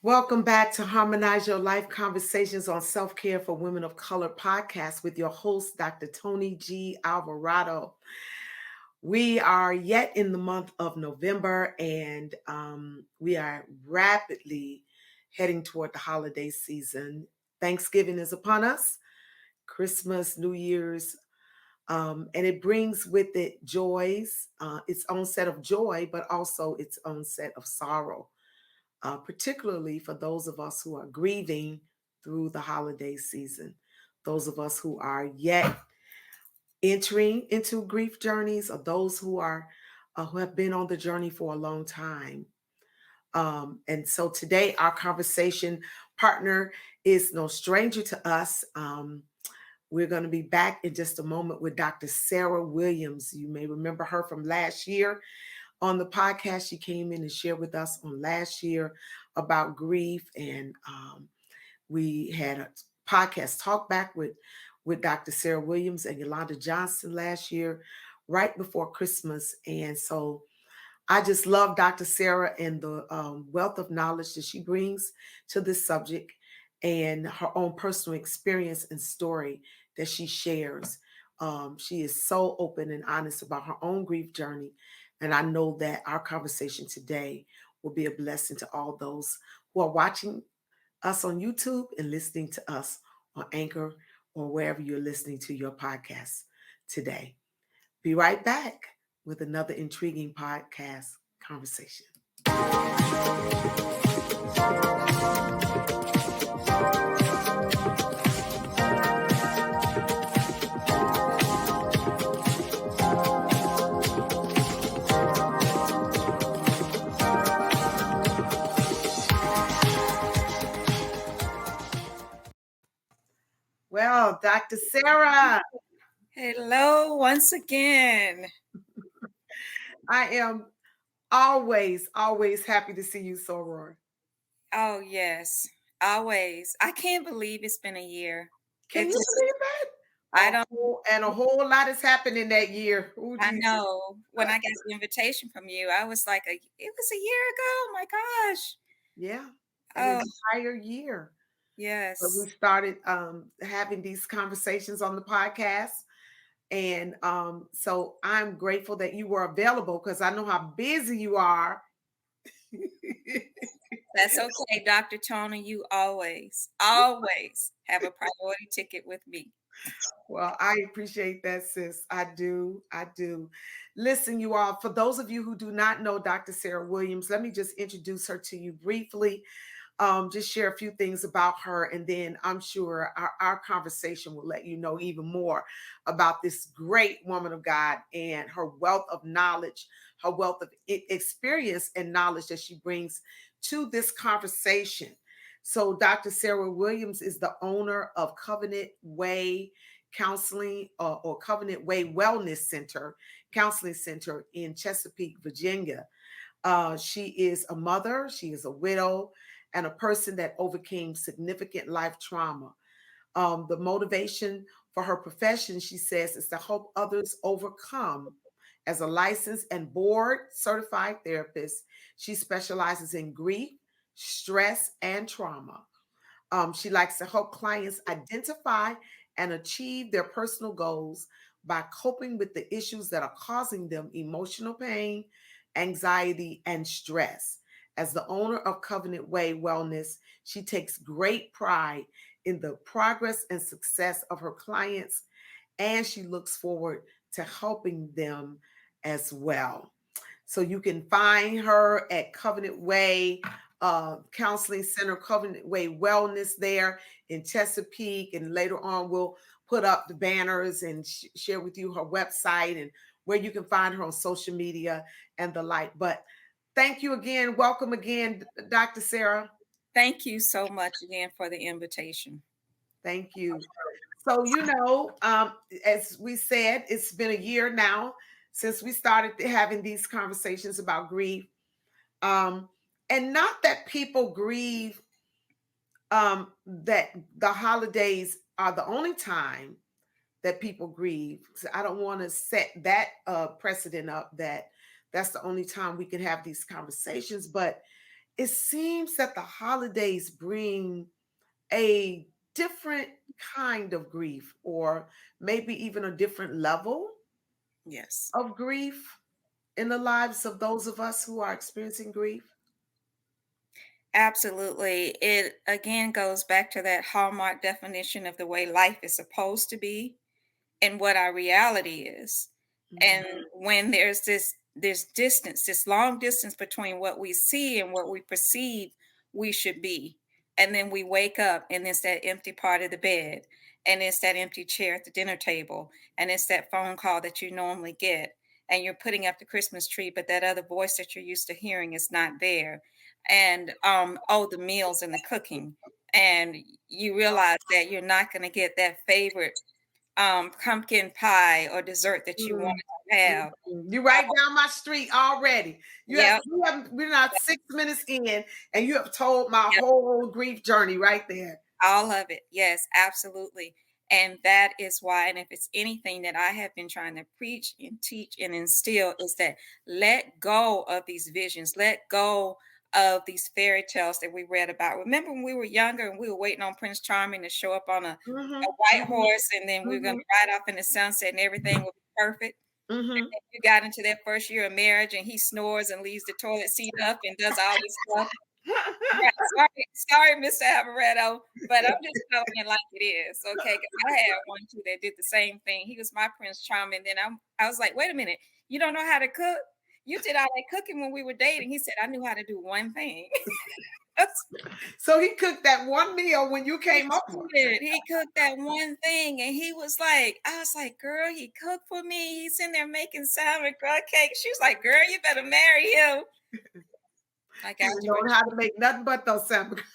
Welcome back to Harmonize Your Life Conversations on Self-Care for Women of Color podcast with your host, Dr. Toni G. Alvarado. We are yet in the month of November and we are rapidly heading toward the holiday season. Thanksgiving is upon us, Christmas, New Year's, and it brings with it joys, its own set of joy, but also its own set of sorrow. Particularly for those of us who are grieving through the holiday season, those of us who are yet entering into grief journeys, or those who have been on the journey for a long time. And so today, our conversation partner is no stranger to us. We're going to be back in just a moment with Dr. Sarah Williams. You may remember her from last year on the podcast. She came in and shared with us on last year about grief, and we had a podcast talk back with Dr. Sarah Williams and Yolanda Johnson last year, right before Christmas. And so I just love Dr. Sarah and the wealth of knowledge that she brings to this subject and her own personal experience and story that she shares. She is so open and honest about her own grief journey. And I know that our conversation today will be a blessing to all those who are watching us on YouTube and listening to us on Anchor or wherever you're listening to your podcast today. Be right back with another intriguing podcast conversation. Well, Dr. Sarah, Hello, once again. I am always happy to see you, Soror. Oh, yes, always. I can't believe it's been a year. Can It you just, believe that? I don't, A whole lot has happened in that year. Oh, I Jesus. know. When I got the invitation from you, I was like, it was a year ago. Oh my gosh. Yeah, an Oh, entire year. But we yes. started having these conversations on the podcast. And so I'm grateful that you were available because I know how busy you are. That's okay, Dr. Tony. You always have a priority ticket with me. Well, I appreciate that, sis. I do. I do. Listen, you all, for those of you who do not know Dr. Sarah Williams, let me just introduce her to you briefly. Just share a few things about her, and then I'm sure our conversation will let you know even more about this great woman of God and her wealth of knowledge, her wealth of experience and knowledge that she brings to this conversation. So, Dr. Sarah Williams is the owner of Covenant Way Counseling or Covenant Way Wellness Center, Counseling Center in Chesapeake, Virginia. She is a mother, she is a widow, and a person that overcame significant life trauma. The motivation for her profession, she says, is to help others overcome. As a licensed and board certified therapist, she specializes in grief, stress, and trauma. She likes to help clients identify and achieve their personal goals by coping with the issues that are causing them emotional pain, anxiety, and stress. As the owner of Covenant Way Wellness, she takes great pride in the progress and success of her clients, and she looks forward to helping them as well. So you can find her at Covenant Way Counseling Center, Covenant Way Wellness there in Chesapeake. And later on, we'll put up the banners and share with you her website and where you can find her on social media and the like. But thank you again. Welcome again, Dr. Sarah. Thank you so much again for the invitation. Thank you. So, as we said, it's been a year now since we started having these conversations about grief. Um, and not that people grieve, that the holidays are the only time that people grieve. So I don't want to set that precedent up that that's the only time we can have these conversations. But it seems that the holidays bring a different kind of grief, or maybe even a different level Yes. of grief in the lives of those of us who are experiencing grief. Absolutely. It again goes back to that hallmark definition of the way life is supposed to be and what our reality is. And Mhm. when there's this distance, this long distance between what we see and what we perceive we should be. And then we wake up and it's that empty part of the bed, and it's that empty chair at the dinner table, and it's that phone call that you normally get, and you're putting up the Christmas tree, but that other voice that you're used to hearing is not there. And oh, the meals and the cooking. And you realize that you're not going to get that favorite pumpkin pie or dessert that you Mm, wanted to have. You right down my street already. Yep, We're not 6 minutes in, and you have told my yep, whole grief journey right there. all of it. Yes, absolutely. And that is why, and if it's anything that I have been trying to preach and teach and instill, is that let go of these visions, let go of these fairy tales that we read about. Remember when we were younger and we were waiting on Prince Charming to show up on a Hmm. white Hmm. horse, and then we were going Hmm. to ride off in the sunset and everything would be perfect? Hmm. You got into that first year of marriage and he snores and leaves the toilet seat up and does all this stuff. Right, sorry, Mr. Alvarado, but I'm just telling it like it is, okay? 'Cause I had one too that did the same thing. He was my Prince Charming, then I was like, "Wait a minute, you don't know how to cook? You did all that cooking when we were dating." He said, "I knew how to do one thing." That's So he cooked that one meal when you He came over. did. He cooked that one thing, and he was like, I was like, "Girl, he cooked for me. He's in there making salmon crud cake." She was like, "Girl, you better marry him." I He got didn't you. know how to make nothing but those sandwiches.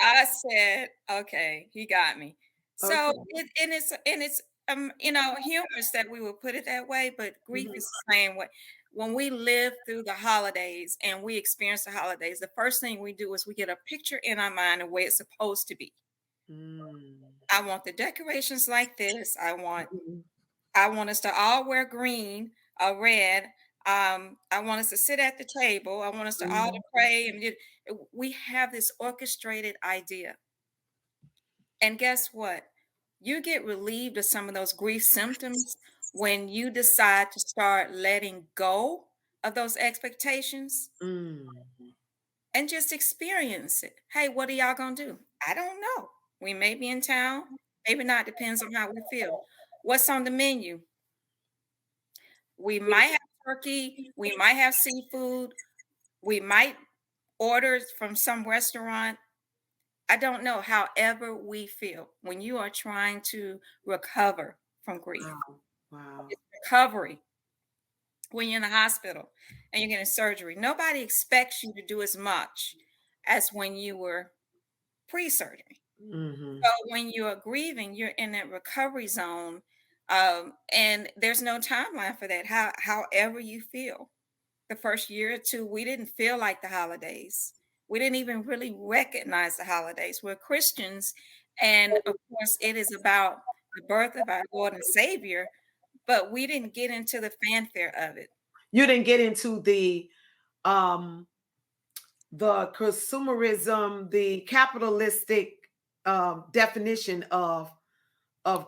I said, "Okay, he got me." So Okay. it's humorous that we would put it that way, but grief Mhm. is the same way. When we live through the holidays and we experience the holidays, the first thing we do is we get a picture in our mind of where it's supposed to be. Mm. I want the decorations like this. Mhm. I want us to all wear green or red. I want us to sit at the table. I want us to all to Mhm. pray, and we have this orchestrated idea. And guess what? You get relieved of some of those grief symptoms when you decide to start letting go of those expectations Mm. and just experience it. Hey, what are y'all going to do? I don't know. We may be in town, maybe not, depends on how we feel. What's on the menu? We might have turkey, we might have seafood, we might order from some restaurant. I don't know. However, we feel when you are trying to recover from grief, Wow. Wow. it's recovery. When you're in the hospital and you're getting surgery, nobody expects you to do as much as when you were pre surgery. Mhm. So when you are grieving, you're in that recovery zone, and there's no timeline for that. However you feel. The first year or two, we didn't feel like the holidays. We didn't even really recognize the holidays. We're Christians, and of course, it is about the birth of our Lord and Savior, but we didn't get into the fanfare of it. You didn't get into um the consumerism, the capitalistic definition of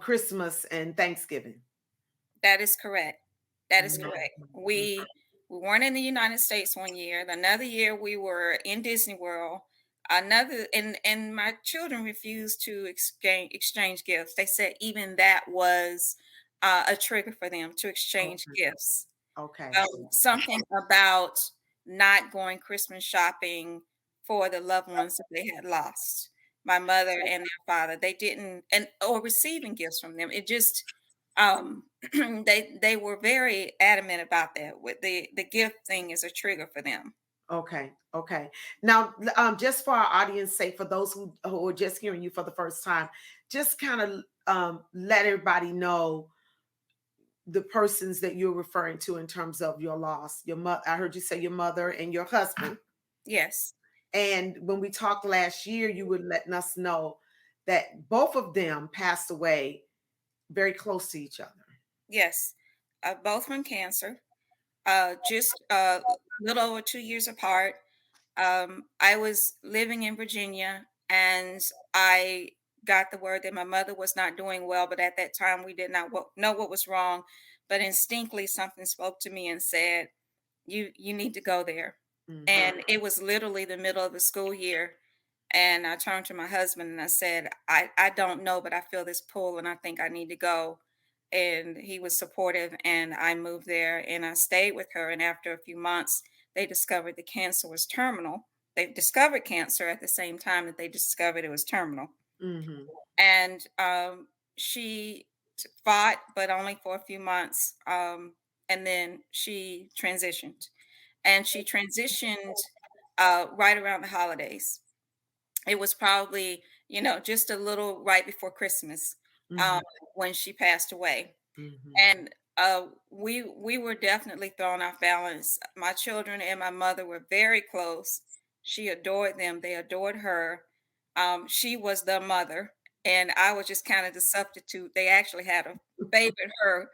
Christmas and Thanksgiving. That is correct. That is Mhm. correct. We weren't in the United States one year. Another year we were in Disney World. Another and my children refused to exchange gifts. They said even that was a trigger for them to exchange Okay. gifts. Okay. Something about not going Christmas shopping for the loved ones that they had lost. My mother and their father, they didn't, and or receiving gifts from them. It just they were very adamant about that. With the gift thing is a trigger for them. Okay. Okay. Now, just for our audience sake, for those who are just hearing you for the first time, just kind of let everybody know the persons that you're referring to in terms of your loss. Your mother, I heard you say your mother and your husband. Yes, And when we talked last year, you were letting us know that both of them passed away very close to each other. yes, both from cancer. Just little over 2 years apart. I was living in Virginia, and I got the word that my mother was not doing well, but at that time we did not know what was wrong. But instinctively, something spoke to me and said, "You need to go there." Mhm. And it was literally the middle of the school year. And I turned to my husband and I said, I don't know, but I feel this pull and I think I need to go. And he was supportive, and I moved there and I stayed with her. And after a few months, they discovered the cancer was terminal. They discovered cancer at the same time that they discovered it was terminal. Mhm. And she fought, but only for a few months. And then she transitioned. And she transitioned right around the holidays. It was probably, just a little right before Christmas, um, Mhm. when she passed away. Mhm. And we were definitely thrown off balance. My children and my mother were very close. She adored them. They adored her. She was the mother, and I was just kind of the substitute. They actually had a favored her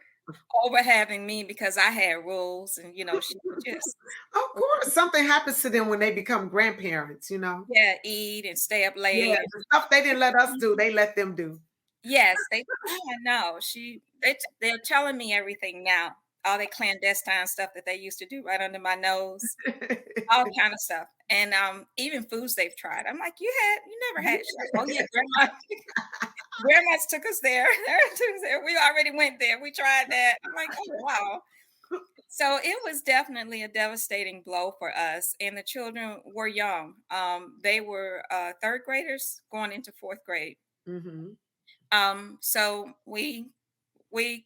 over having me because I had rules, and she would just, Of course, something happens to them when they become grandparents, you know? yeah, eat and stay up Yeah, late. the stuff they didn't let us do, they let them do. Yes, oh, I know. They're telling me everything now. All the clandestine stuff that they used to do right under my nose, all kind of stuff. And even foods they've tried. I'm like, you never had shit. Oh yeah, grandma's took us there. Took us there. We already went there. We tried that. I'm like, oh wow. So it was definitely a devastating blow for us. And the children were young. They were third graders going into fourth grade. Mhm. So we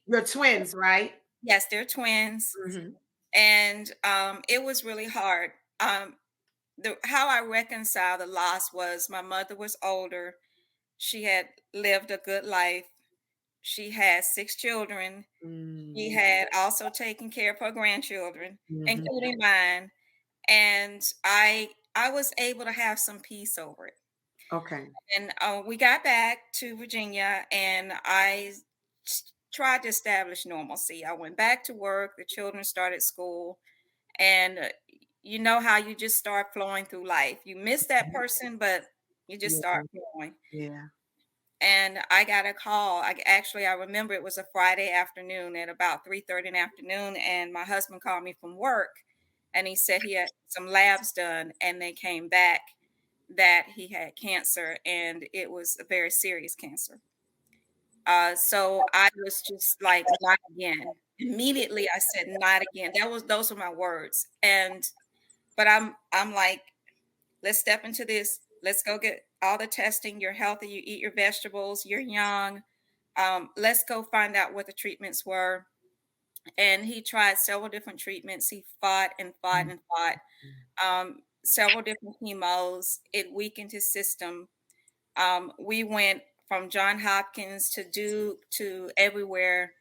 You're twins, right? yes, they're twins, Mhm. and it was really hard. The How I reconcile the loss was my mother was older. She had lived a good life. She had 6 children. She Mm. had also taken care of her grandchildren, Mhm. including mine, and I was able to have some peace over it. Okay. And we got back to Virginia, and tried to establish normalcy. I went back to work. The children started school, and you know how you just start flowing through life. You miss that person, but you just start Yeah, flowing. yeah. And I got a call. I remember it was a Friday afternoon at about 3:30 in the afternoon, and my husband called me from work, and he said he had some labs done, and they came back that he had cancer, and it was a very serious cancer. So I was just like, not again. Immediately I said, not again. Those were my words. But I'm like, let's step into this. Let's go get all the testing. You're healthy, you eat your vegetables, you're young. Let's go find out what the treatments were. And he tried several different treatments. He fought and fought Mhm. and fought. Several different chemos. It weakened his system. We went from John Hopkins to Duke to everywhere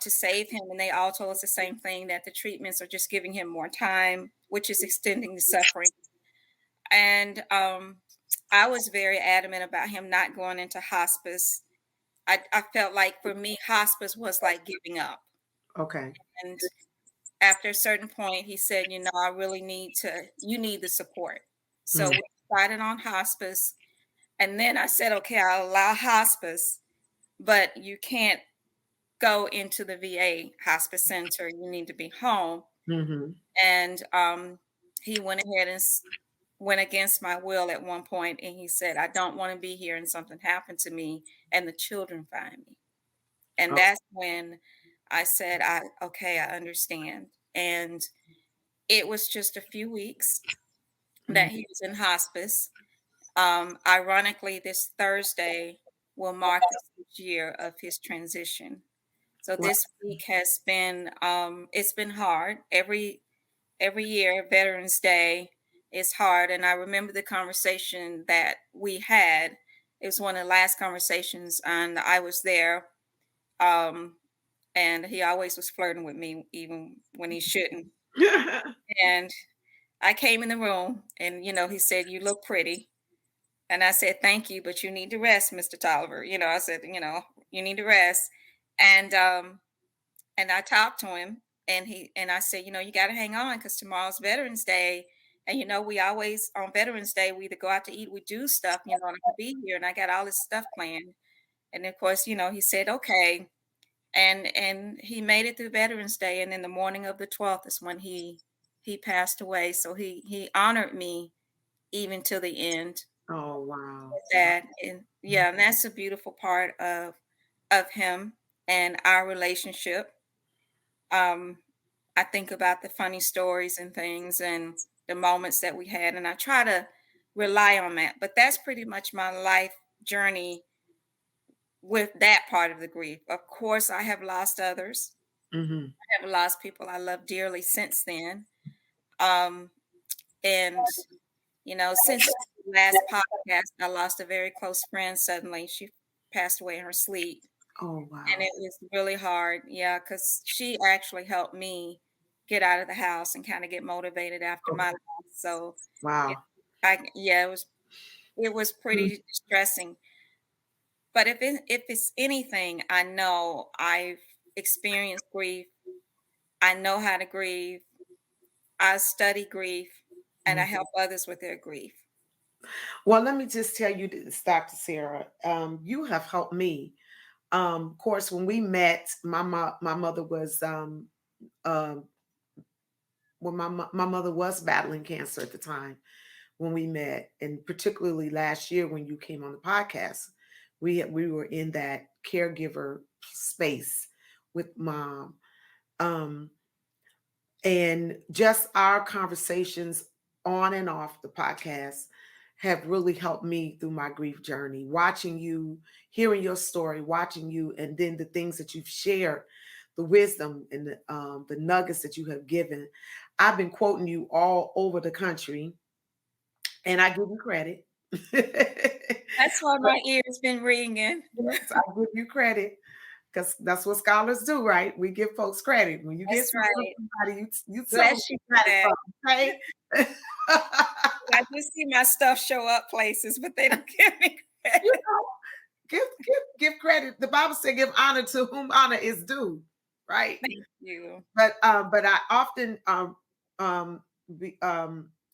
to save him, and they all told us the same thing, that the treatments are just giving him more time, which is extending the suffering. And I was very adamant about him not going into hospice. I felt like for me, hospice was like giving up. Okay. And after a certain point, he said, I really you need the support. So Mm. we decided on hospice. And then I said, okay, I'll allow hospice, but you can't go into the VA hospice center. You need to be home. Mhm. And he went ahead and went against my will at one point, and he said, I don't want to be here and something happened to me and the children find me. And Oh. that's when I said, okay, I understand. And it was just a few weeks Mhm. that he was in hospice. Ironically, this Thursday will mark the 6 year of his transition. So Wow. this week has been it's been hard. Every year, Veterans Day is hard, and I remember the conversation that we had. It was one of the last conversations, and I was there. Um, and he always was flirting with me, even when he shouldn't. And I came in the room, and he said, "You look pretty." And I said, "Thank you, but you need to rest, Mr. Tolliver." I said, "You need to rest." And and I talked to him, and I said, you got to hang on because tomorrow's Veterans Day. And we always on Veterans Day we either go out to eat, we do stuff, and I could be here, and I got all this stuff planned. And of course, he said okay, and he made it through Veterans Day, and then the morning of the 12th is when he passed away. So he honored me even to the end Oh, wow. with that. And yeah, and that's a beautiful part of him and our relationship. Um, I think about the funny stories and things and the moments that we had, and I try to rely on that. But that's pretty much my life journey with that part of the grief. Of course, I have lost others. Hmm. I have lost people I love dearly since then. Um, and since the last podcast, I lost a very close friend suddenly. She passed away in her sleep. Oh, And wow. it was really hard, yeah, because she actually helped me get out of the house and kinda get motivated after Oh, my loss, so, it wow. yeah, it was Mm. pretty distressing, but if it's anything, I know I've experienced grief, I know how to grieve, I study grief, and I Mhm. help others with their grief. Well, let me just tell you this, Dr. Sarah. You have helped me. Of course, when we met, my mother was um, when my mother was battling cancer at the time when we met, and particularly last year when you came on the podcast, we were in that caregiver space with mom. Um, And just our conversations on and off the podcast have really helped me through my grief journey. Watching you, hearing your story, watching you, and then the things that you've shared, the wisdom and the nuggets that you have given. I've been quoting you all over the country, and I give you credit. That's why my ear's been ringing. Yes, I give you credit because that's what scholars do, right? We give folks credit. When you get That's something from right. somebody, you tell them Bless you where for you got that. it from, okay? I do see my stuff show up places, but they don't give me You credit. know, give credit. The Bible said, "Give honor to whom honor is due," right? Thank you. But I often be,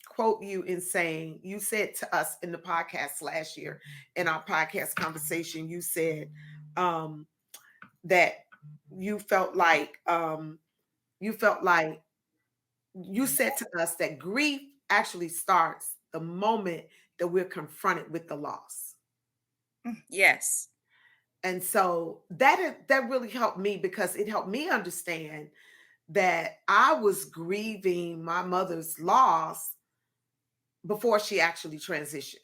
quote you in saying, you said to us in the podcast last year in our podcast conversation, you said um, that you felt like you felt like you said to us that grief actually starts the moment that we're confronted with the loss. Yes. And so that really helped me because it helped me understand that I was grieving my mother's loss before she actually transitioned.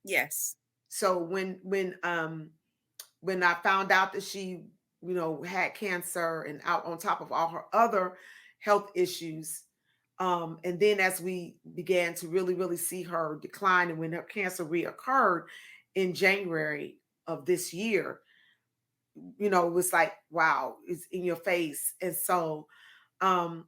Yes. So when I found out that she, had cancer and out on top of all her other health issues, and then as we began to really see her decline, and when her cancer reoccurred in January of this year, it was like, wow, it's in your face. And um,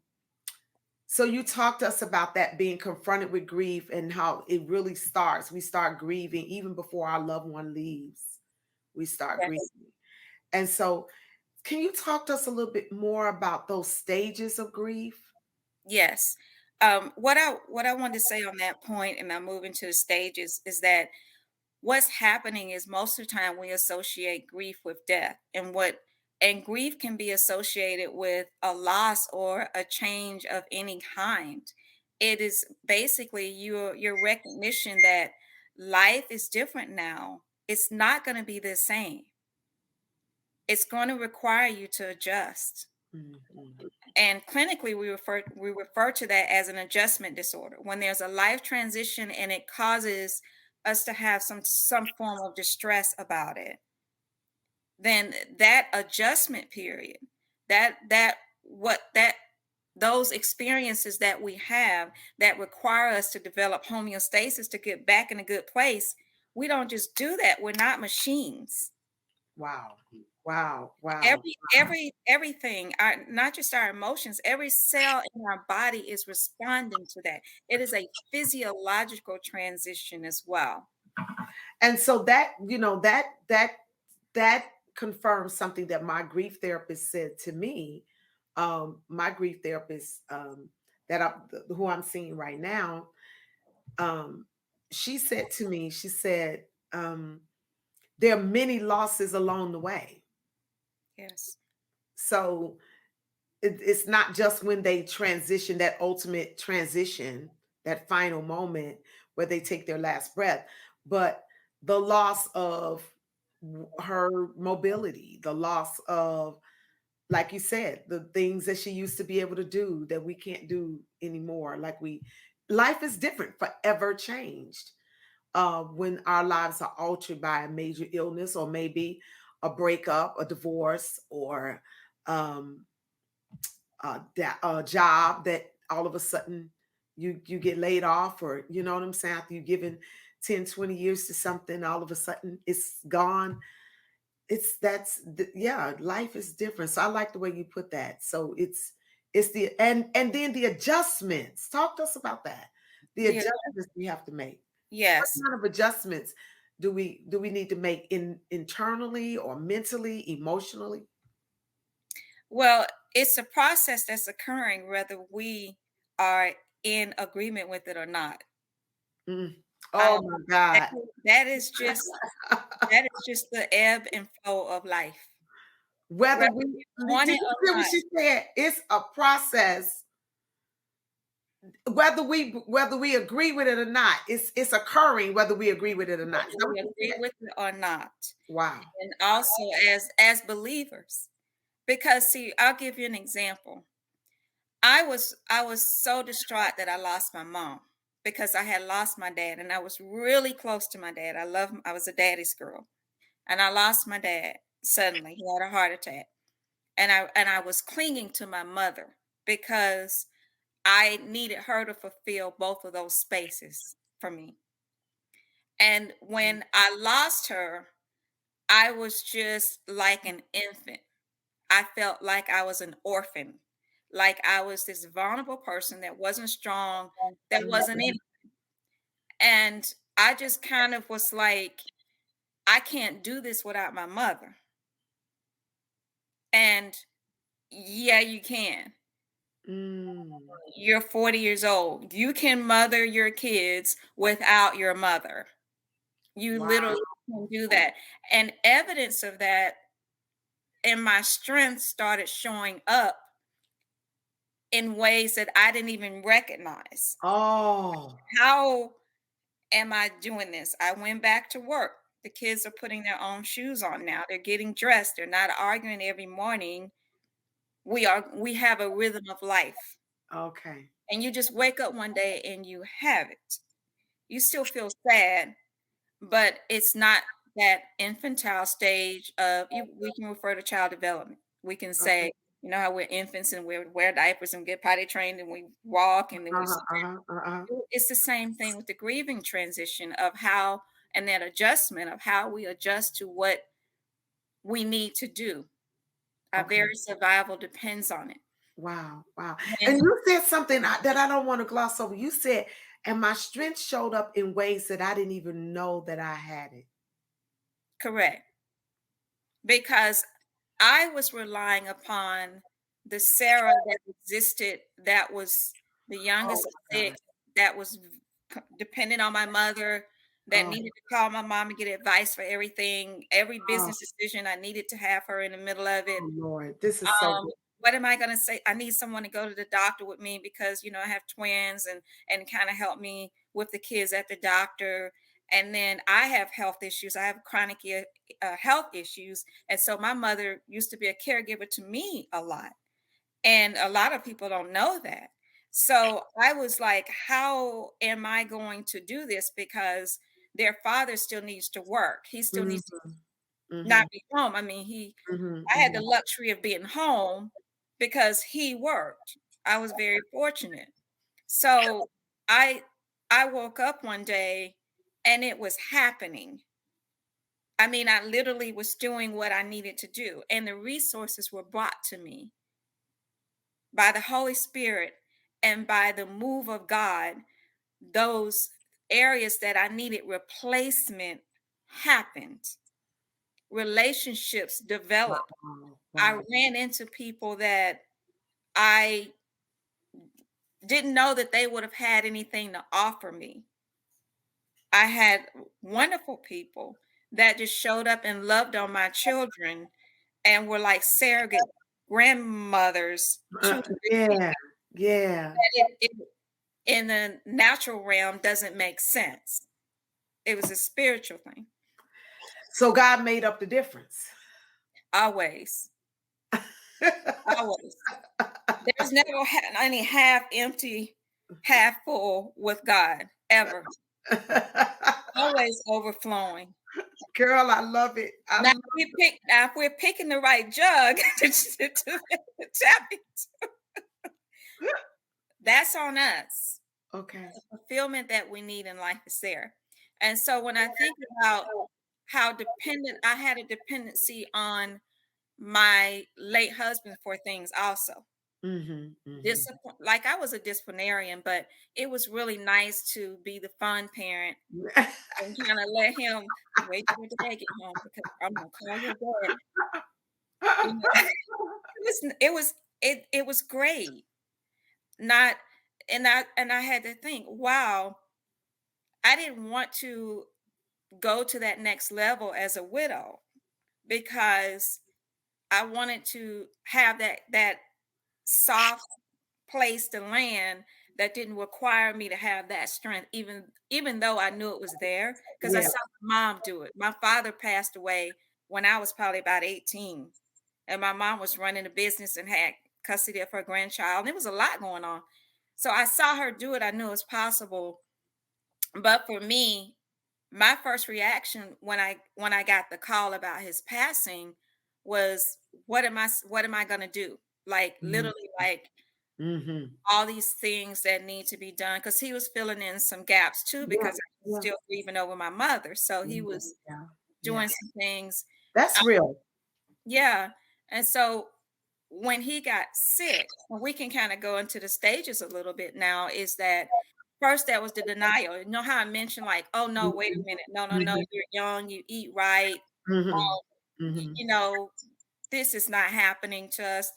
so you talked to us about that being confronted with grief and how it really starts. We start grieving even before our loved one leaves. We start Yes. grieving. And so can you talk to us a little bit more about those stages of grief? Yes. What I wanted to say on that point, and I'm moving to the stages, is that what's happening is most of the time we associate grief with death, and grief can be associated with a loss or a change of any kind. It is basically your recognition that life is different now. It's not going to be the same. It's going to require you to adjust. Mhm. And clinically we refer to that as an adjustment disorder. When there's a life transition and it causes us to have some form of distress about it, then that adjustment period, that what that those experiences that we have that require us to develop homeostasis to get back in a good place, we don't just do that. We're not machines. Wow. Wow. Wow. Everything, our not just our emotions, every cell in our body is responding to that. It is a physiological transition as well. And so that confirms something that my grief therapist said to me. My grief therapist, that who I'm seeing right now, um, she said to me, she said, there are many losses along the way. Yes. So it's not just when they transition, that ultimate transition, that final moment where they take their last breath, but the loss of her mobility, the loss of, like you said, the things that she used to be able to do that we can't do anymore. Life is different, forever changed. When our lives are altered by a major illness, or maybe a breakup, a divorce, or um, a job that all of a sudden you get laid off, or you know what I'm saying, after you've given 10, 20 years to something, all of a sudden it's gone. Yeah, life is different. So I like the way you put that. So it's the and then the adjustments. Talk to us about that. The Yeah. adjustments we have to make. What Yes. kind of adjustments do we need to make internally or mentally, emotionally? Well, it's a process that's occurring whether we are in agreement with it or not. Mm. Um, Oh my that, God. that is just the ebb and flow of life. Whether Whether we you did want it you or hear what not. she said? It's a process. Whether we agree with it or not, it's occurring whether we agree with it or not. Is Whether that what we you agree said? with it or not. Wow. And also as believers. Because see, I'll give you an example. I was so distraught that I lost my mom because I had lost my dad and I was really close to my dad. I was a daddy's girl. And I lost my dad suddenly. He had a heart attack. And I was clinging to my mother because I needed her to fulfill both of those spaces for me. And when I lost her, I was just like an infant. I felt like I was an orphan, like I was this vulnerable person that wasn't strong, that wasn't Mhm. any. And I just kind of was like, I can't do this without my mother. And yeah, you can. Mm. You're 40 years old. You can mother your kids without your mother. You Wow. literally can do that. And evidence of that and my strength started showing up in ways that I didn't even recognize. Oh. How am I doing this? I went back to work. The kids are putting their own shoes on now. They're getting dressed. They're not arguing every morning. We have a rhythm of life. Okay. And you just wake up one day and you have it. You still feel sad, but it's not that infantile stage of we can refer to child development. We can Okay. say, you know how we're infants and we wear diapers and get potty trained and we walk and then we Uh-huh. Uh-huh. Uh-huh. it's the same thing with the grieving transition of how and that adjustment of how we adjust to what we need to do. Our Okay. very survival depends on it. Wow. Wow. And When you said something that I don't want to gloss over. You said, and my strength showed up in ways that I didn't even know that I had it. correct, because I was relying upon the Sarah that existed that was the Oh youngest of my God. six, that was dependent on my mother, that Oh, needed to call my mom and get advice for everything, every oh, business decision. I needed to have her in the middle of it. oh Lord. This is so good. What am I going to say? I need someone to go to the doctor with me because I have twins and kind of help me with the kids at the doctor. And then I have health issues. I have chronic health issues, and so my mother used to be a caregiver to me a lot. And a lot of people don't know that. So I was like, how am I going to do this? Because their father still needs to work. He still Mhm. needs to not Mhm. be home. I mean, Mhm. I had the Mhm. luxury of being home because he worked. I was very fortunate. So I I woke up one day and it was happening. I mean, I literally was doing what I needed to do and the resources were brought to me by the Holy Spirit and by the move of God. Those areas that I needed replacement happened. Relationships developed. Wow. I Wow. ran into people that I didn't know that they would have had anything to offer me. I had wonderful people that just showed up and loved on my children and were like surrogate grandmothers to the kids. Yeah, yeah. That it in the natural realm doesn't make sense. It was a spiritual thing. So God made up the difference. Always, always. There's never any half empty, half full with God ever. Always overflowing. Girl, I love it. I Now, love if we're picking the right jug to tap into, that's on us. Okay. The fulfillment that we need in life is there. And so when I think about how dependent I had a dependency on my late husband for things also. Mhm, mhm. Discipline, like I was a disciplinarian, but it was really nice to be the fun parent and kind of let him wait till your dad get home because I'm gonna call your dad. You know, it was great. Not and I had to think, wow, I didn't want to go to that next level as a widow because I wanted to have that soft place to land that didn't require me to have that strength, even though I knew it was there because I Yeah, saw my mom do it. My father passed away when I was probably about 18, and my mom was running a business and had custody of her grandchild, and there was a lot going on. So I saw her do it. I knew it was possible. But for me, my first reaction when I got the call about his passing was what am I going to do? Like mhm, literally like mhm. all these things that need to be done because he was filling in some gaps too Yeah, because I was yeah, still grieving over my mother. So he mhm, was yeah, doing yeah. some things. That's Uh, real. yeah. And so when he got sick, and we can kind of go into the stages a little bit now, is that first that was the denial. You know how I mentioned, like, oh no, wait a Mhm, minute. No, no, no, mhm, you're young, you eat right. mhm, Y- mhm. you know, this is not happening to us.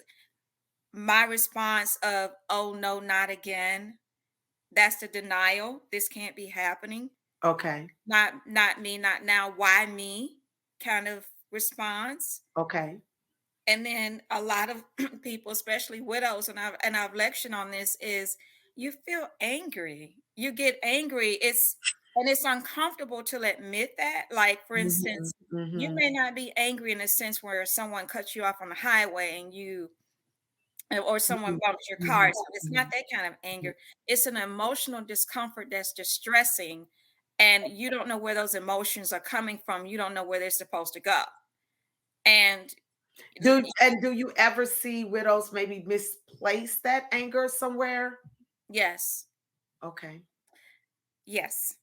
My response of, oh no, not again. That's the denial. This can't be happening. Okay, Not me, not now. Why me? Kind of response. okay. And then a lot of people, especially widows, and I've lectured on this, is you feel angry. You get angry. It's uncomfortable to admit that. Like, for Mhm, instance, you mhm, may not be angry in a sense where someone cuts you off on the highway or someone mhm, bumps your car. mhm, It's not mhm, that kind of mhm. anger. It's an emotional discomfort that's distressing, and you don't know where those emotions are coming from. You don't know where they're supposed to go. And Do you ever see widows maybe misplace that anger somewhere? yes, Okay, yes.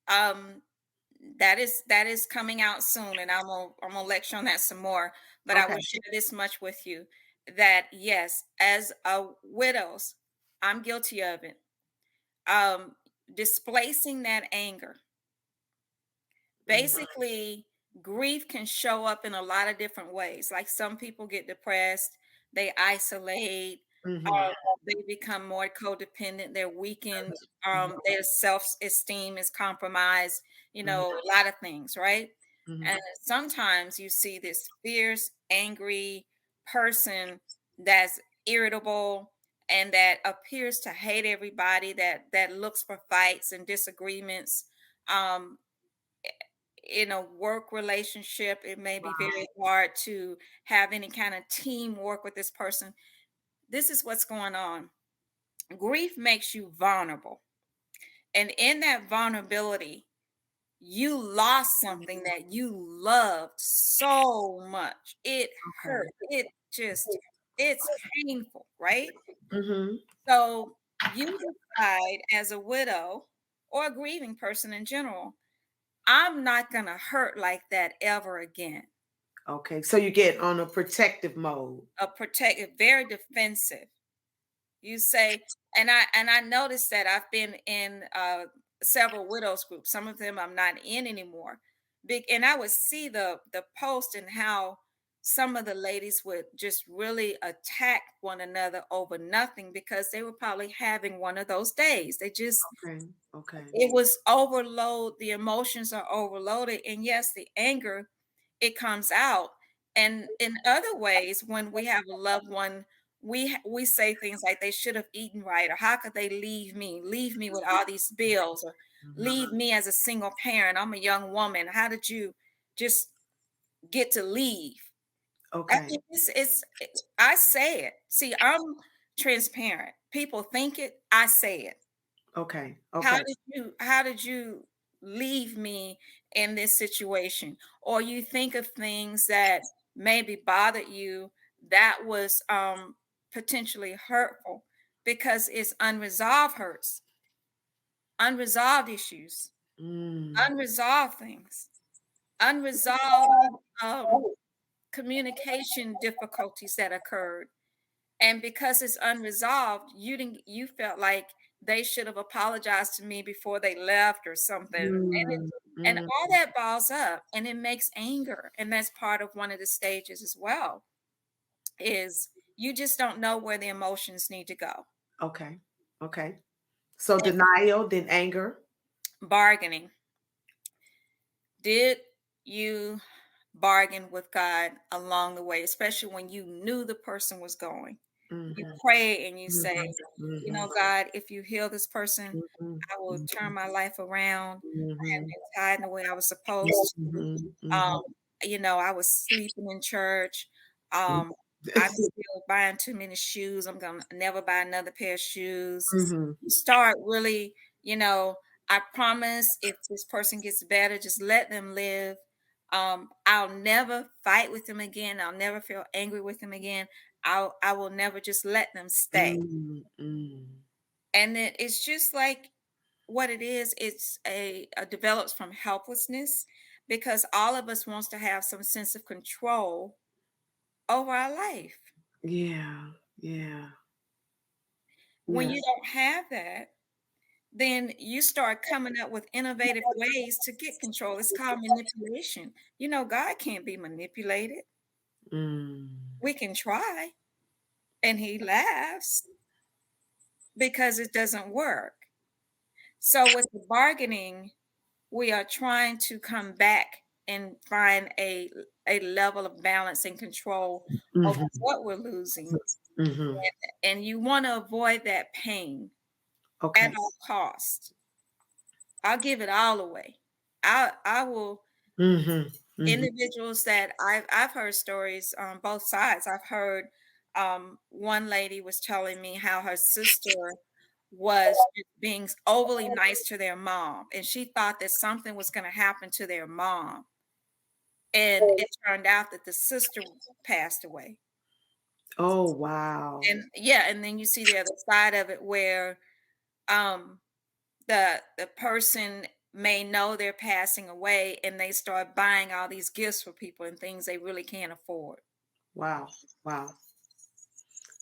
Um, that is coming out soon, and I'm gonna lecture on that some more. But I okay, will share this much with you that yes, as a widows, I'm guilty of it. Um, Displacing that anger. mm, Basically, grief can show up in a lot of different ways. Like some people get depressed, they isolate, mhm, they become more codependent, they're weakened, their self-esteem is compromised, mhm, a lot of things, right? And mhm. sometimes you see this fierce, angry person that's irritable and that appears to hate everybody, that looks for fights and disagreements. Um, in a work relationship, it may be Wow. very hard to have any kind of teamwork with this person. This is what's going on. Grief makes you vulnerable. And in that vulnerability, you lost something that you loved so much. It hurt. Okay. It's painful, right? Mhm. So you decide as a widow or a grieving person in general, I'm not going to hurt like that ever again. Okay, so you get on a protective mode. A protective, very defensive. You say, and I noticed that I've been in several widows groups. Some of them I'm not in anymore. Big, and I would see the post and how some of the ladies would just really attack one another over nothing because they were probably having one of those days. They just, Okay. Okay. it was overload. The emotions are overloaded. And yes, the anger, it comes out. And in other ways, when we have a loved one, we say things like they should have eaten right, or how could they leave me with all these bills, or Mhm. leave me as a single parent. I'm a young woman. How did you just get to leave? I Okay. mean, I say it. See, I'm transparent. People think it, I say it. Okay. How Okay. did you leave me in this situation? Or you think of things that maybe bothered you that was potentially hurtful because it's unresolved hurts, unresolved issues, Mm. unresolved things, unresolved um, communication difficulties that occurred. And because it's unresolved, you felt like they should have apologized to me before they left or something. Mm. And Mm. all that balls up and it makes anger. And that's part of one of the stages as well, is you just don't know where the emotions need to go. Okay. Okay. So And denial, then anger. bargaining. Did you bargain with God along the way, especially when you knew the person was going? You Mhm. pray and you say, Mhm. you Mhm. know, God, if you heal this person, Mhm. I will turn Mhm. my life around. I have Mhm. been tied the way I was supposed to. Mhm. Um, Mhm. I was sleeping in church. Um, I'm still buying too many shoes. I'm gonna never buy another pair of shoes. Mhm. You start really, you know, I promise if this person gets better, just let them live. I'll never fight with them again. I'll never feel angry with them again. I will never just let them stay. Mm. Mm. And it's just like what it is. It's a develops from helplessness because all of us wants to have some sense of control over our life. Yeah. Yeah. When Yeah. you don't have that, then you start coming up with innovative ways to get control. It's called manipulation. God can't be manipulated. Mm. We can try, and he laughs because it doesn't work. So with the bargaining, we are trying to come back and find a level of balance and control over Mhm. what we're losing. Mhm. And you want to avoid that pain at Okay. all costs. I'll give it all away. I will. Mhm. Mhm. Individuals that I've heard stories on both sides. I've heard one lady was telling me how her sister was just being overly nice to their mom, and she thought that something was going to happen to their mom, and it turned out that the sister passed away. Oh, wow. And yeah, and then you see the other side of it where um the person may know they're passing away and they start buying all these gifts for people and things they really can't afford. Wow. Wow.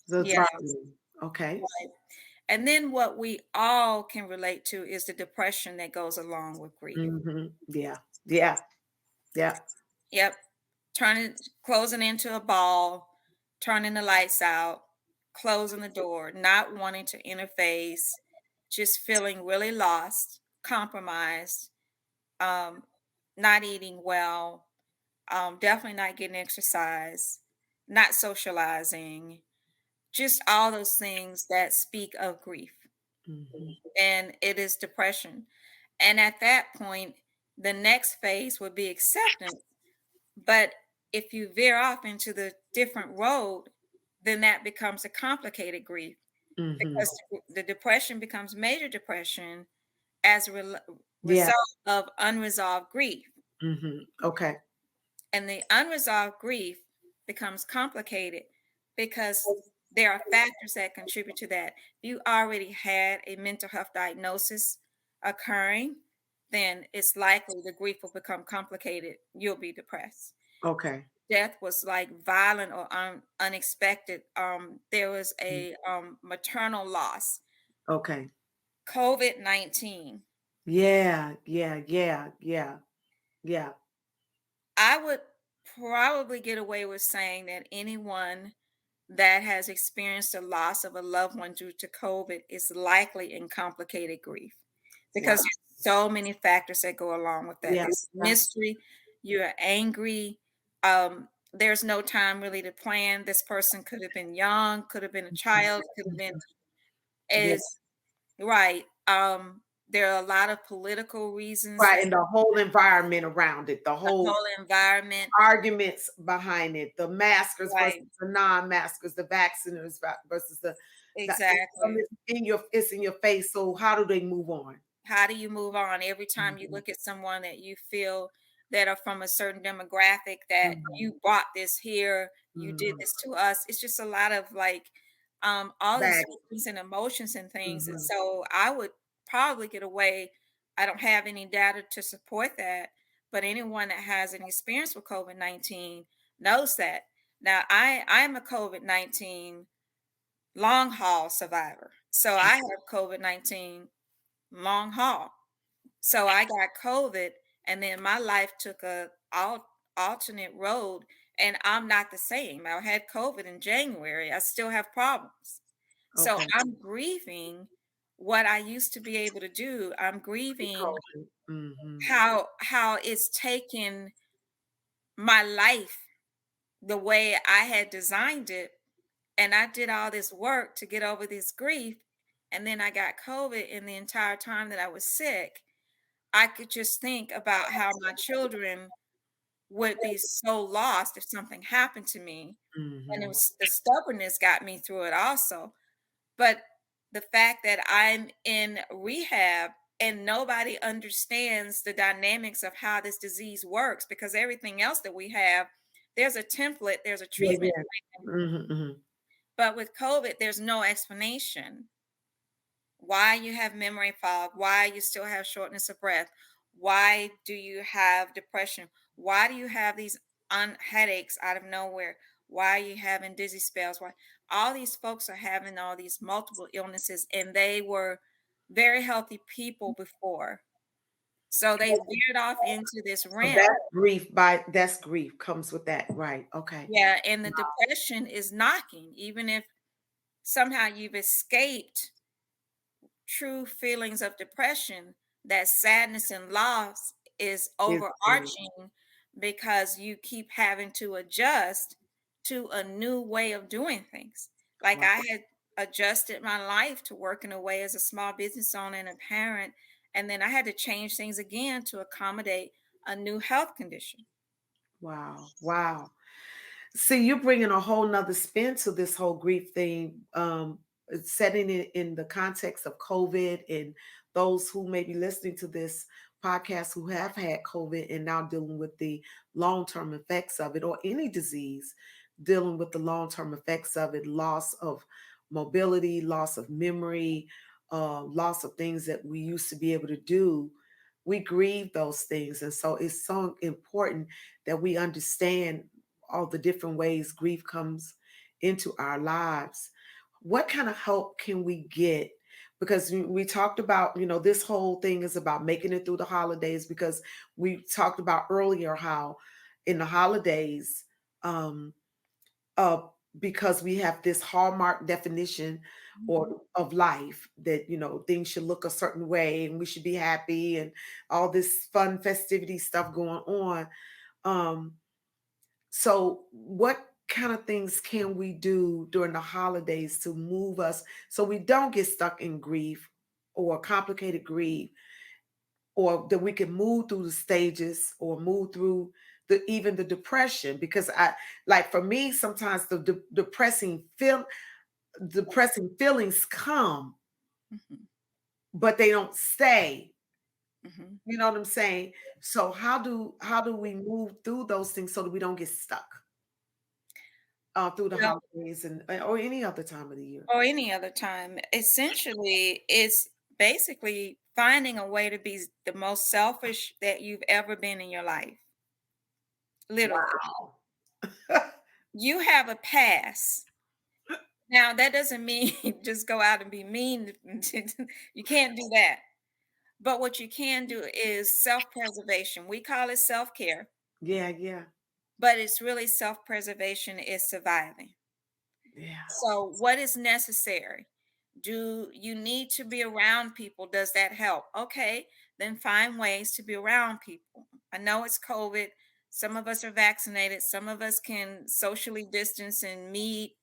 The Yeah, bargaining. Okay. right. And then what we all can relate to is the depression that goes along with grief. Mhm. Yeah. Yeah. Yeah. Yep. Closing into a ball, turning the lights out, closing the door, not wanting to interface, just feeling really lost, compromised, um, not eating well, definitely not getting exercise, not socializing, just all those things that speak of grief. Mhm. And it is depression. And at that point, the next phase would be acceptance. But if you veer off into the different road, then that becomes a complicated grief Mhm. because the depression becomes major depression as a Yeah. result of unresolved grief. Mhm. Okay. And the unresolved grief becomes complicated because there are factors that contribute to that. If you already had a mental health diagnosis occurring, then it's likely the grief will become complicated. You'll be depressed. Okay. Death was like violent or unexpected. There was Mm. a maternal loss. Okay. COVID-19. Yeah. Yeah. Yeah. Yeah. Yeah. I would probably get away with saying that anyone that has experienced the loss of a loved one due to COVID is likely in complicated grief Wow. because there's so many factors that go along with that. Yeah. There's Yeah. mystery, you're angry, there's no time really to plan. This person could have been young, could have been a child, could have been Mhm. Yeah. is right. There are a lot of political reasons, Right. And the whole environment around it, the the whole whole environment, arguments behind it, the maskers versus right? the non-maskers, the vacciners versus the Exactly. it's in your face. So how do they move on? How do you move on every time you Mhm. look at someone that you feel that are from a certain demographic that Mhm. you brought this here, you did Mhm. this to us. It's just a lot of like all these Back. feelings and emotions and things. And Mhm. so I would probably get away. I don't have any data to support that, but anyone that has an experience with COVID-19 knows that. Now I'm a COVID-19 long haul survivor. So I have COVID-19 long haul. So I got COVID, and then my life took a alternate road, and I'm not the same. I had COVID in January. I still have problems. So Okay. I'm grieving what I used to be able to do. I'm grieving Mhm. how it's taken my life the way I had designed it, and I did all this work to get over this grief, and then I got COVID, and the entire time that I was sick, I could just think about how my children would be so lost if something happened to me, and it Mhm. was the stubbornness got me through it also, but the fact that I'm in rehab and nobody understands the dynamics of how this disease works because everything else that we have, there's a template, there's a Yeah, treatment yeah. plan, Mhm, mhm. but with COVID, there's no explanation. Why you have memory fog, why you still have shortness of breath, why do you have depression, why do you have these headaches out of nowhere, why are you having dizzy spells, why all these folks are having all these multiple illnesses and they were very healthy people before, so they veered off into this So realm. that's grief comes with that, right? Okay. Yeah, and the depression is knocking even if somehow you've escaped true feelings of depression, that sadness and loss is Is there. overarching because you keep having to adjust to a new way of doing things. Like Wow. I had adjusted my life to working away as a small business owner and a parent, and then I had to change things again to accommodate a new health condition. Wow. Wow. See, you're bringing a whole nother spin to this whole grief thing, setting it in the context of COVID and those who may be listening to this podcast who have had COVID and now dealing with the long term effects of it, or any disease, dealing with the long term effects of it, loss of mobility, loss of memory, loss of things that we used to be able to do. We grieve those things. And so it's so important that we understand all the different ways grief comes into our lives. What kind of help can we get? Because we talked about, this whole thing is about making it through the holidays, because we talked about earlier how in the holidays, um, uh, because we have this hallmark definition Mhm. or of life that things should look a certain way and we should be happy and all this fun festivity stuff going on. um, so, what kind of things can we do during the holidays to move us so we don't get stuck in grief or complicated grief, or that we can move through the stages or move through even the depression? Because like for me, sometimes the depressing feelings come, Mhm. but they don't stay. Mhm. You know what I'm saying? So how do we move through those things so that we don't get stuck? Through the Well, holidays and or any other time of the year. or any other time. Essentially, it's basically finding a way to be the most selfish that you've ever been in your life. Literally. Wow. You have a pass. Now, that doesn't mean just go out and be mean. You can't do that. But what you can do is self preservation. We call it self care. Yeah, yeah. but it's really self-preservation is surviving. Yeah. So, what is necessary? Do you need to be around people? Does that help? Okay, then find ways to be around people. I know it's COVID. Some of us are vaccinated. Some of us can socially distance and meet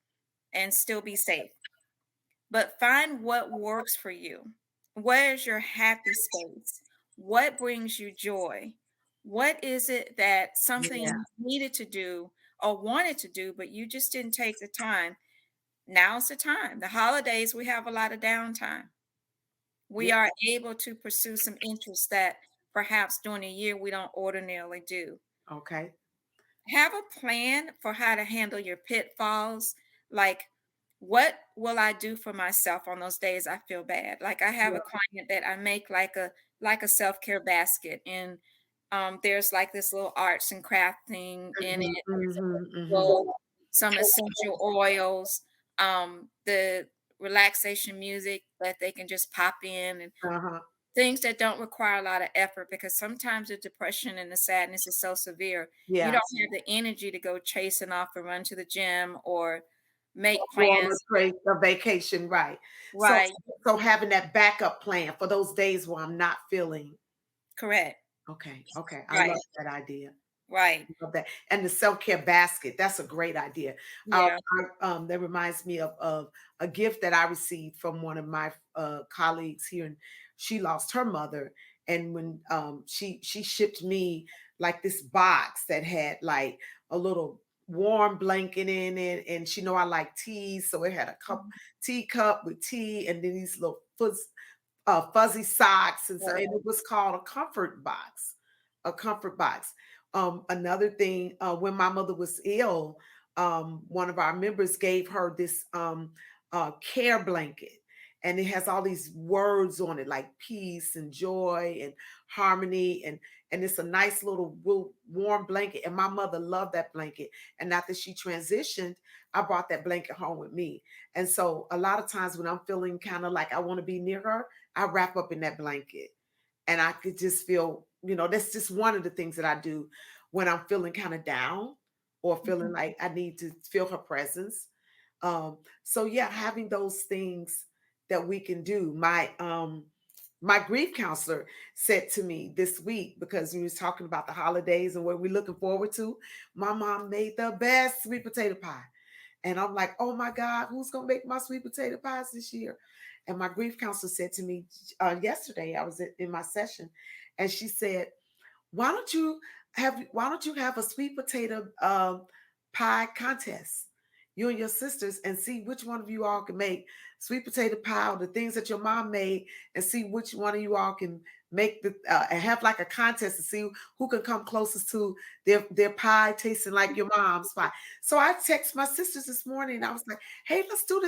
and still be safe. But find what works for you. Where is your happy space? What brings you joy? What is it that something Yeah. you needed to do or wanted to do, but you just didn't take the time? Now's the time. The holidays, we have a lot of downtime. We Yeah. are able to pursue some interests that perhaps during the year we don't ordinarily do. Okay. Have a plan for how to handle your pitfalls. Like, what will I do for myself on those days I feel bad? Like, I have Yeah. a client that I make like a self-care basket, and there's like this little arts and craft thing in Mhm, it. There's mhm, a mhm. bowl, some essential oils, the relaxation music that they can just pop in, and Uh-huh. things that don't require a lot of effort, because sometimes the depression and the sadness is so severe, you Yeah. don't have the energy to go chasing off and run to the gym or make Go on plans. a vacation, right. So Right, so having that backup plan for those days where I'm not feeling correct. okay, okay. I Right, love that idea. right. Love that. And the self-care basket, that's a great idea. Yeah. That reminds me of a gift that I received from one of my colleagues here, and she lost her mother. And when she shipped me like this box that had like a little warm blanket in it, and she know I like tea, so it had a Mhm. teacup with tea, and then these little fuzzy socks, and so and Right. it was called a comfort box, a comfort box. Another thing, when my mother was ill, one of our members gave her this care blanket, and it has all these words on it like peace and joy and harmony, and it's a nice little warm blanket. And my mother loved that blanket. And after she transitioned, I brought that blanket home with me. And so a lot of times when I'm feeling kind of like I want to be near her, I wrap up in that blanket, and I could just feel, that's just one of the things that I do when I'm feeling kind of down or feeling Mhm. like I need to feel her presence. So yeah, having those things that we can do. My grief counselor said to me this week, because we was talking about the holidays and what we're looking forward to. My mom made the best sweet potato pie. And I'm like, oh my God, who's gonna make my sweet potato pies this year? And my grief counselor said to me yesterday, I was in my session, and she said, why don't you have a sweet potato pie contest, you and your sisters, and see which one of you all can make sweet potato pie or the things that your mom made, and see which one of you all can make the and have like a contest to see who can come closest to their pie tasting like your mom's pie. So I text my sisters this morning, and I was like, hey, let's do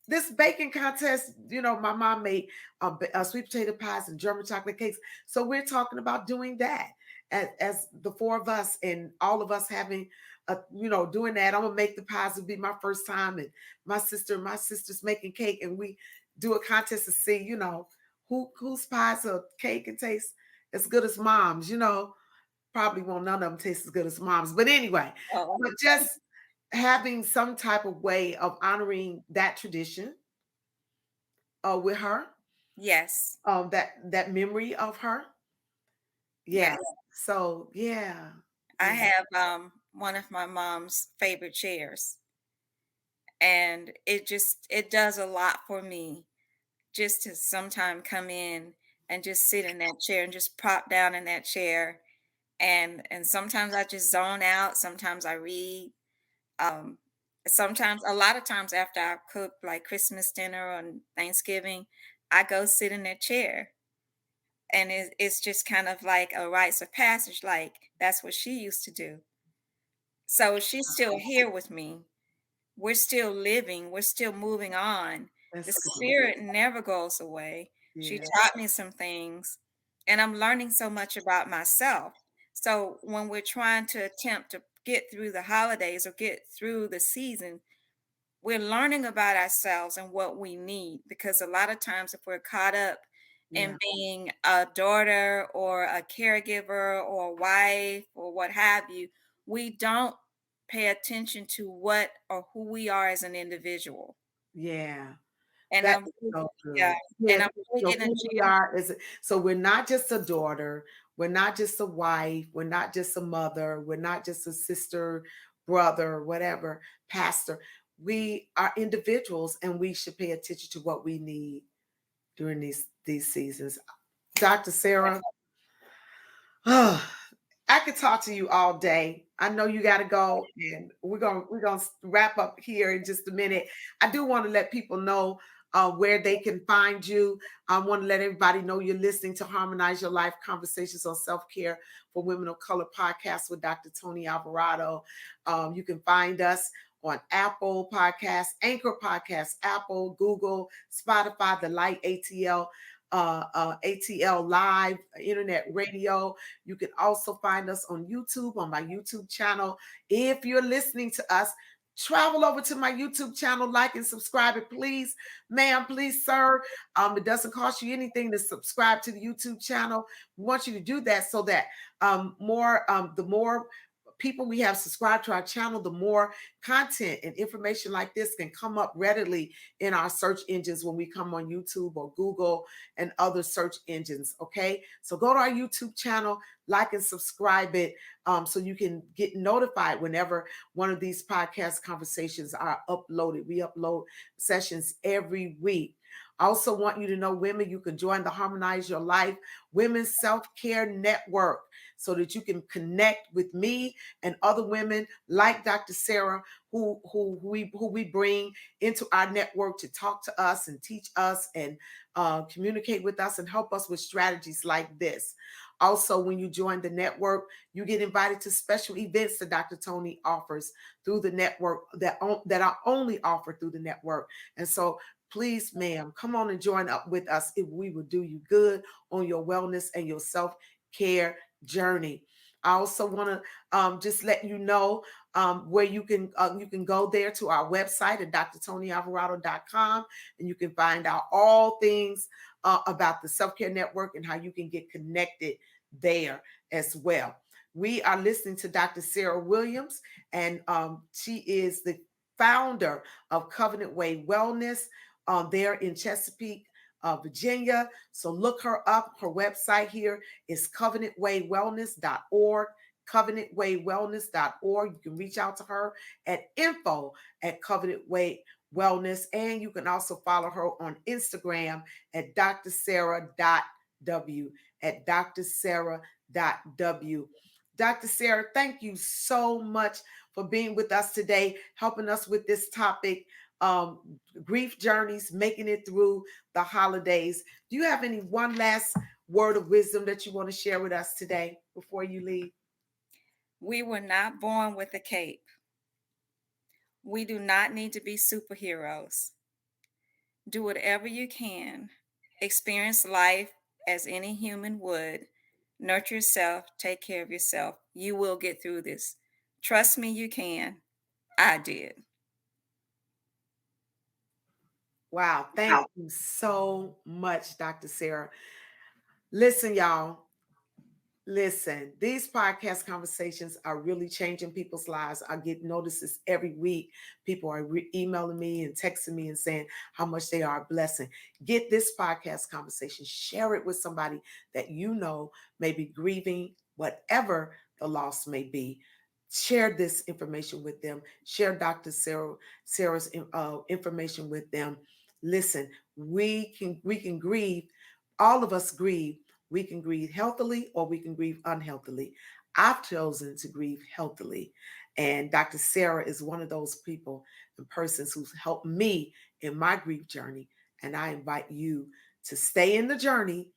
this baking contest. My mom made sweet potato pies and German chocolate cakes, so we're talking about doing that as the four of us, and all of us having doing that. I'm gonna make the pies. It'll be my first time, and my sister's making cake, and we do a contest to see whose pies or cake can taste as good as mom's. Probably won't none of them taste as good as mom's, but anyway. Oh, But just having some type of way of honoring that tradition with her, yes. that memory of her. Yeah. Yes. So yeah, I yeah. have one of my mom's favorite chairs, and it does a lot for me just to sometime come in and just sit in that chair and just pop down in that chair, and sometimes I just zone out, sometimes I read, um sometimes, a lot of times after I cook like Christmas dinner on Thanksgiving, I go sit in that chair, and it's just kind of like a rites of passage, like that's what she used to do. So she's still here with me. We're still living, we're still moving on. The That's good. spirit never goes away. She Yeah. taught me some things, and I'm learning so much about myself. So when we're trying to attempt to get through the holidays or get through the season, we're learning about ourselves and what we need, because a lot of times if we're caught up in Yeah. being a daughter or a caregiver or a wife or what have you, we don't pay attention to what or who we are as an individual. Yeah. And That I'm is really- so yeah, good. and Yes, I'm really so in a who we are is so we're not just a daughter, we're not just a wife, we're not just a mother, we're not just a sister, brother, whatever, pastor. We are individuals and we should pay attention to what we need during these seasons. Dr. Sarah, I could talk to you all day. I know you got to go, and we're gonna wrap up here in just a minute. I do want to let people know where they can find you. I want to let everybody know you're listening to Harmonize Your Life Conversations on Self Care for Women of Color podcast with Dr. Toni Alvarado. You can find us on Apple Podcasts, Anchor Podcasts, Apple, Google, Spotify, the Light ATL. ATL Live, Internet Radio. You can also find us on YouTube, on my YouTube channel. If you're listening to us, travel over to my YouTube channel, like and subscribe it, please, ma'am, please, sir. It doesn't cost you anything to subscribe to the YouTube channel. We want you to do that so that the more people we have subscribed to our channel, the more content and information like this can come up readily in our search engines when we come on YouTube or Google and other search engines. Okay, so go to our YouTube channel, like and subscribe it, so you can get notified whenever one of these podcast conversations are uploaded. We upload sessions every week. I also want you to know, women, you can join the Harmonize Your Life Women's Self-Care Network so that you can connect with me and other women like Dr. Sarah, who we bring into our network to talk to us and teach us and communicate with us and help us with strategies like this. Also, when you join the network, you get invited to special events that Dr. Toni offers through the network that are only offered through the network. And so please, ma'am, come on and join up with us if we will do you good on your wellness and your self-care journey. I also want to just let you know where you can go there to our website at drtonyalvarado.com, and you can find out all things about the Self-Care Network and how you can get connected there as well. We are listening to Dr. Sarah Williams, and she is the founder of Covenant Way Wellness there in Chesapeake, Virginia. So look her up. Her website here is covenantwaywellness.org. Covenantwaywellness.org. You can reach out to her at info@Covenant Way Wellness. And you can also follow her on Instagram at drsarah.w, at drsarah.w. Dr. Sarah, thank you so much for being with us today, helping us with this topic, grief journeys, making it through the holidays. Do you have any one last word of wisdom that you want to share with us today before you leave? We were not born with a cape. We do not need to be superheroes. Do whatever you can. Experience life as any human would. Nurture yourself. Take care of yourself. You will get through this. Trust me, you can. I did. Wow. Thank you so much, Dr. Sarah. Listen, y'all. Listen, these podcast conversations are really changing people's lives. I get notices every week. People are emailing me and texting me and saying how much they are a blessing. Get this podcast conversation, share it with somebody that you know may be grieving, whatever the loss may be. Share this information with them. Share Dr. Sarah's information with them. Listen, we can grieve. All of us grieve. We can grieve healthily or we can grieve unhealthily. I've chosen to grieve healthily. And Dr. Sarah is one of those people and persons who's helped me in my grief journey. And I invite you to stay in the journey.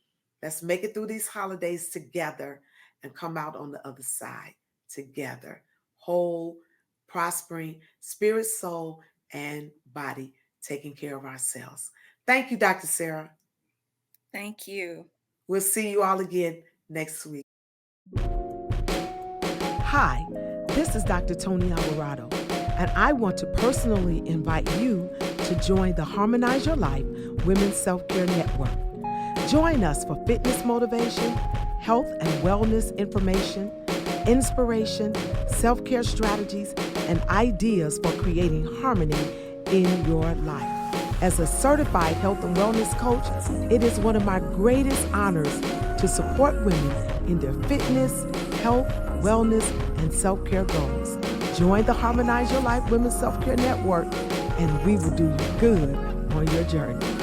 Let's make it through these holidays together and come out on the other side together, whole, prospering, spirit, soul, and body, taking care of ourselves. Thank you, Dr. Sarah. Thank you. We'll see you all again next week. Hi, this is Dr. Toni Alvarado, and I want to personally invite you to join the Harmonize Your Life Women's Self-Care Network. Join us for fitness motivation, health and wellness information, inspiration, self-care strategies, and ideas for creating harmony in your life. As a certified health and wellness coach, it is one of my greatest honors to support women in their fitness, health, wellness, and self-care goals. Join the Harmonize Your Life Women's Self-Care Network, and we will do you good on your journey.